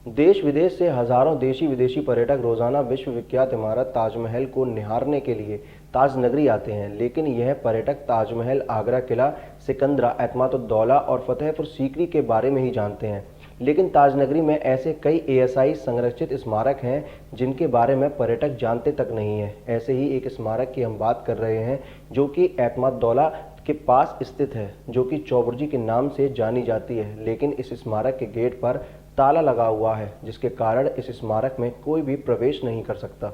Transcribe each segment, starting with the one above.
देश विदेश से हजारों देशी विदेशी पर्यटक रोजाना विश्व विख्यात इमारत ताजमहल को निहारने के लिए ताज नगरी आते हैं, लेकिन यह पर्यटक ताजमहल, आगरा किला, सिकंदरा, एतमाद-उद-दौला और फतेहपुर सीकरी के बारे में ही जानते हैं। लेकिन ताज नगरी में ऐसे कई ASI संरक्षित स्मारक हैं जिनके बारे में पर्यटक जानते तक नहीं है। ऐसे ही एक स्मारक की हम बात कर रहे हैं जो कि एतमाद-उद-दौला के पास स्थित है, जो कि चौबुर्जी के नाम से जानी जाती है। लेकिन इस स्मारक के गेट पर ताला लगा हुआ है, जिसके कारण इस स्मारक में कोई भी प्रवेश नहीं कर सकता।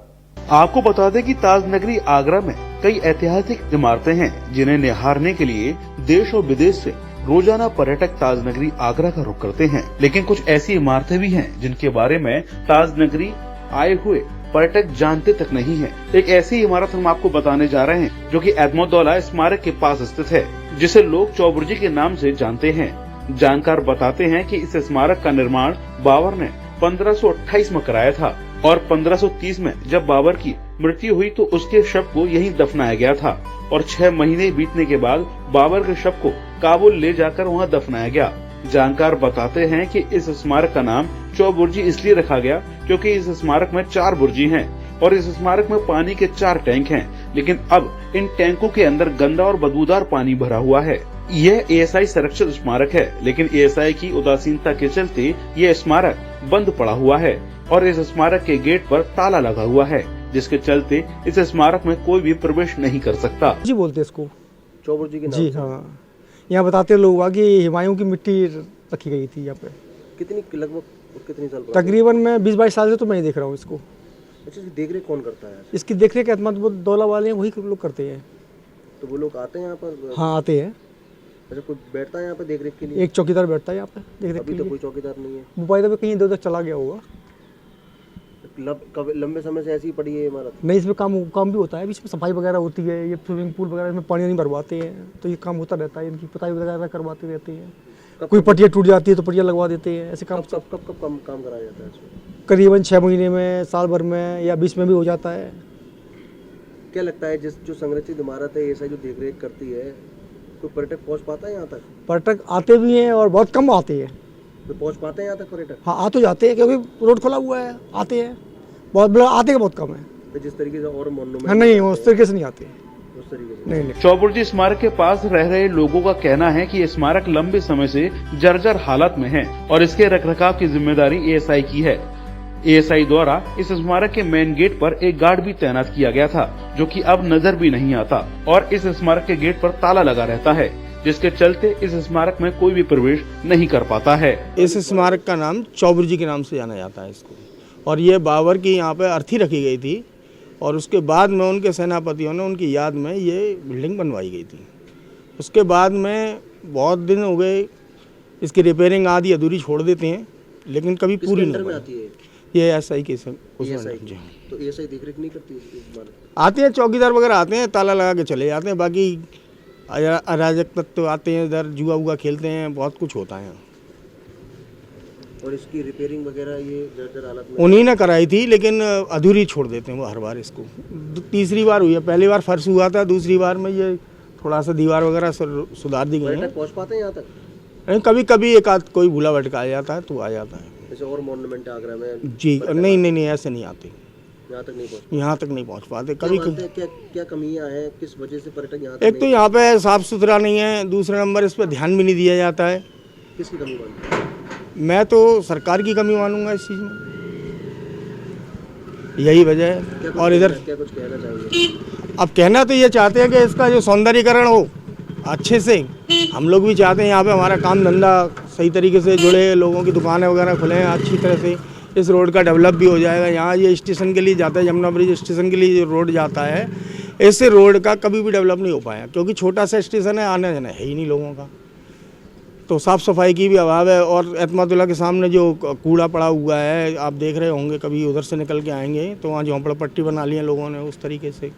आपको बता दें कि ताज नगरी आगरा में कई ऐतिहासिक इमारतें हैं जिन्हें निहारने के लिए देश और विदेश से रोजाना पर्यटक ताज नगरी आगरा का रुख करते हैं। लेकिन कुछ ऐसी इमारतें भी हैं जिनके बारे में ताज नगरी आए हुए पर्यटक जानते तक नहीं है। एक ऐसी इमारत हम आपको बताने जा रहे हैं जो कि एतमाद-उद-दौला स्मारक के पास स्थित है, जिसे लोग चौबुर्जी के नाम से जानते हैं। जानकार बताते हैं कि इस स्मारक का निर्माण बाबर ने 1528 में कराया था और 1530 में जब बाबर की मृत्यु हुई तो उसके शव को यहीं दफनाया गया था और 6 महीने बीतने के बाद बाबर के शव को काबुल ले जाकर वहां दफनाया गया। जानकार बताते हैं कि इस स्मारक का नाम चौबुर्जी इसलिए रखा गया क्योंकि इस स्मारक में 4 बुर्जी हैं और इस स्मारक में पानी के 4 टैंक हैं, लेकिन अब इन टैंकों के अंदर गंदा और बदबूदार पानी भरा हुआ है। यह ASI संरक्षित स्मारक है, लेकिन ASI की उदासीनता के चलते यह स्मारक बंद पड़ा हुआ है और इस स्मारक के गेट पर ताला लगा हुआ है, जिसके चलते इस स्मारक में कोई भी प्रवेश नहीं कर सकता। जी बोलते इसको चौबुर्जी के नाम जी से? हाँ, यहाँ बताते लोग कि हुमायूं की मिट्टी रखी गई थी यहाँ पे। लगभग कितनी साल? तकरीबन मैं 20-22 साल से तो मैं ही देख रहा हूँ इसको। अच्छा, इसकी देखरेख कौन करता है? इसकी देखरेख एतमाद-उद-दौला वाले हैं, वही लोग करते हैं। तो वो लोग आते हैं यहाँ पर? हाँ आते हैं। अच्छा, कोई बैठता है यहाँ पे देखरेख के लिए? एक चौकीदार बैठता है यहाँ पे देखरेख के लिए। अभी तो कोई चौकीदार नहीं है। मोबाइल पे कहीं इधर उधर चला गया होगा। लंबे समय से ऐसी ही पड़ी है इमारत? नहीं, इसमें काम भी होता है, इसमें सफाई वगैरह होती है। ये स्विमिंग पूल वगैरह इसमें पानी नहीं भरवाते हैं, तो ये काम होता रहता है। इनकी पुताई वगैरह करवाते रहते हैं। कोई पटिया टूट जाती है तो पटिया लगवा देते हैं। ऐसे काम कब काम कराया जाता है इसमें? करीबन 6 महीने में, साल भर में या 20 में भी हो जाता है। क्या लगता है जो संरक्षित इमारत है ASI जो देखरेख करती है, कोई पर्यटक पहुँच पाता है यहाँ तक? पर्यटक आते भी हैं और बहुत कम आते हैं। तो पहुँच पाते हैं यहाँ तक पर्यटक? हाँ, आ तो जाते हैं क्योंकि रोड खुला हुआ है, आते हैं। बहुत बड़ा आते हैं, बहुत कम है। तो जिस तरीके से और मोन्यूमेंट? हाँ, नहीं, उस तरीके से नहीं आते। उस तरीके से नहीं। चौबुर्जी स्मारक के पास रह रहे लोगों का कहना है कि ये स्मारक लंबे समय से जर्जर हालत में है और इसके रखरखाव की जिम्मेदारी ASI की है। ASI द्वारा इस स्मारक के मेन गेट पर एक गार्ड भी तैनात किया गया था, जो कि अब नजर भी नहीं आता और इस स्मारक के गेट पर ताला लगा रहता है, जिसके चलते इस स्मारक में कोई भी प्रवेश नहीं कर पाता है। इस स्मारक का नाम चौबुर्जी के नाम से जाना जाता है इसको, और ये बाबर की यहाँ पे अर्थी रखी गई थी और उसके बाद में उनके सेनापतियों ने उनकी याद में ये बिल्डिंग बनवाई गई थी। उसके बाद में बहुत दिन हो गए, इसकी रिपेयरिंग आधी अधूरी छोड़ देते हैं, लेकिन कभी पूरी नहीं आती है। ये ASI के तो ASI देखरेख नहीं करती है? आते हैं चौकीदार वगैरह, आते हैं, ताला लगा के चले जाते हैं। बाकी अराजक तत्व आते हैं, इधर जुआ उआ खेलते हैं, बहुत कुछ होता है। और इसकी रिपेयरिंग वगैरह ये जर्जर हालत में उन्हीं ने कराई थी, लेकिन अधूरी छोड़ देते हैं वो हर बार। इसको तीसरी बार हुई है, पहली बार फर्श हुआ था, दूसरी बार में ये थोड़ा सा दीवार वगैरह सुधार दी गई है। पहुँच पाते हैं यहाँ तक? नहीं, कभी कभी एक आध कोई भूला भटका आ जाता है तो आ जाता है। जैसे और मोन्यूमेंट आगरा में? जी नहीं, ऐसे नहीं आते। यहाँ तक नहीं पहुँच पाते। कभी क्या कमियाँ हैं, किस वजह से पर्यटक यहाँ? एक तो यहाँ पे साफ सुथरा नहीं है, दूसरा नंबर इस पर ध्यान भी नहीं दिया जाता है। किसकी कमी मानते हैं? मैं तो सरकार की कमी मानूंगा इस चीज़ में, यही वजह है। और इधर क्या कुछ कहना चाहिए? अब कहना तो ये चाहते हैं कि इसका जो सौंदर्यीकरण हो अच्छे से। हम लोग भी चाहते हैं यहाँ पे हमारा काम धंधा सही तरीके से जुड़े, लोगों की दुकानें वगैरह खुले हैं अच्छी तरह से। इस रोड का डेवलप भी हो जाएगा। यहाँ ये स्टेशन के लिए जाता है, यमुना ब्रिज स्टेशन के लिए जो रोड जाता है, इस रोड का कभी भी डेवलप नहीं हो पाया क्योंकि छोटा सा स्टेशन है, आने जाना है ही नहीं लोगों का। तो साफ़ सफाई की भी अभाव है। और एतमाद-उद-दौला के सामने जो कूड़ा पड़ा हुआ है, आप देख रहे होंगे, कभी उधर से निकल के आएंगे तो वहाँ झोंपड़पट्टी बना ली है लोगों ने उस तरीके से।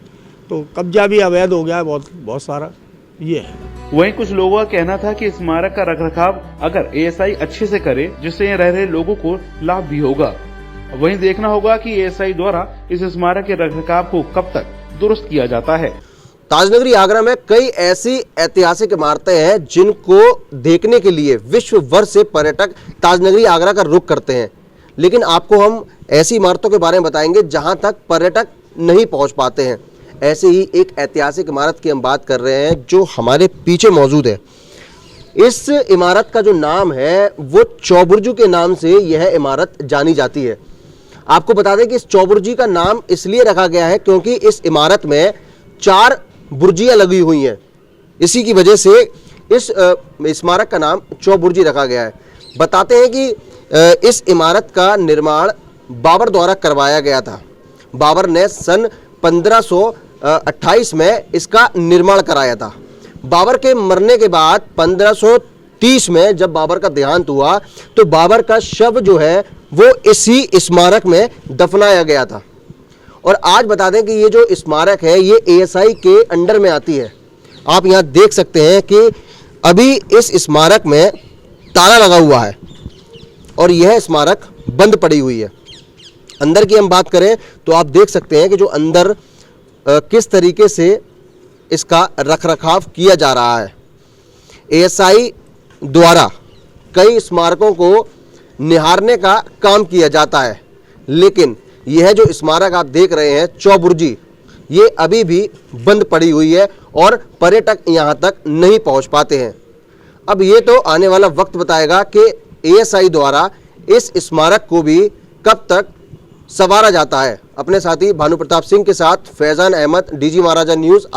तो कब्जा भी अवैध हो गया है बहुत सारा, ये है। वहीं कुछ लोगों का कहना था कि स्मारक का रखरखाव अगर ASI अच्छे से करे, जिससे यहाँ रह रहे लोगों को लाभ भी होगा। वहीं देखना होगा कि ASI द्वारा इस स्मारक के रखरखाव को कब तक दुरुस्त किया जाता है। ताजनगरी आगरा में कई ऐसी ऐतिहासिक इमारतें हैं जिनको देखने के लिए विश्व भर से पर्यटक ताजनगरी आगरा का रुख करते हैं, लेकिन आपको हम ऐसी इमारतों के बारे में बताएंगे जहां तक पर्यटक नहीं पहुंच पाते हैं। ऐसे ही एक ऐतिहासिक इमारत की हम बात कर रहे हैं जो हमारे पीछे मौजूद है। इस इमारत का जो नाम है वो चौबुर्जू के नाम से यह इमारत जानी जाती है। आपको बता दें कि इस चौबुर्जी का नाम इसलिए रखा गया है क्योंकि इस इमारत में 4 बुर्जियां लगी हुई हैं। इसी की वजह से इस स्मारक का नाम चौबुर्जी रखा गया है। बताते हैं कि इस इमारत का निर्माण बाबर द्वारा करवाया गया था। बाबर ने सन 1528 में इसका निर्माण कराया था। बाबर के मरने के बाद 1530 में जब बाबर का देहांत हुआ तो बाबर का शव जो है वो इसी स्मारक में दफनाया गया था। और आज बता दें कि ये जो स्मारक है ये ASI के अंडर में आती है। आप यहाँ देख सकते हैं कि अभी इस स्मारक में ताला लगा हुआ है और यह स्मारक बंद पड़ी हुई है। अंदर की हम बात करें तो आप देख सकते हैं कि जो अंदर किस तरीके से इसका रखरखाव किया जा रहा है। ASI द्वारा कई स्मारकों को निहारने का काम किया जाता है, लेकिन यह जो स्मारक आप देख रहे हैं चौबुर्जी, ये अभी भी बंद पड़ी हुई है और पर्यटक यहाँ तक नहीं पहुँच पाते हैं। अब ये तो आने वाला वक्त बताएगा कि ASI द्वारा इस स्मारक को भी कब तक संवारा जाता है। अपने साथी भानु प्रताप सिंह के साथ फैजान अहमद, DG महाराजा न्यूज़।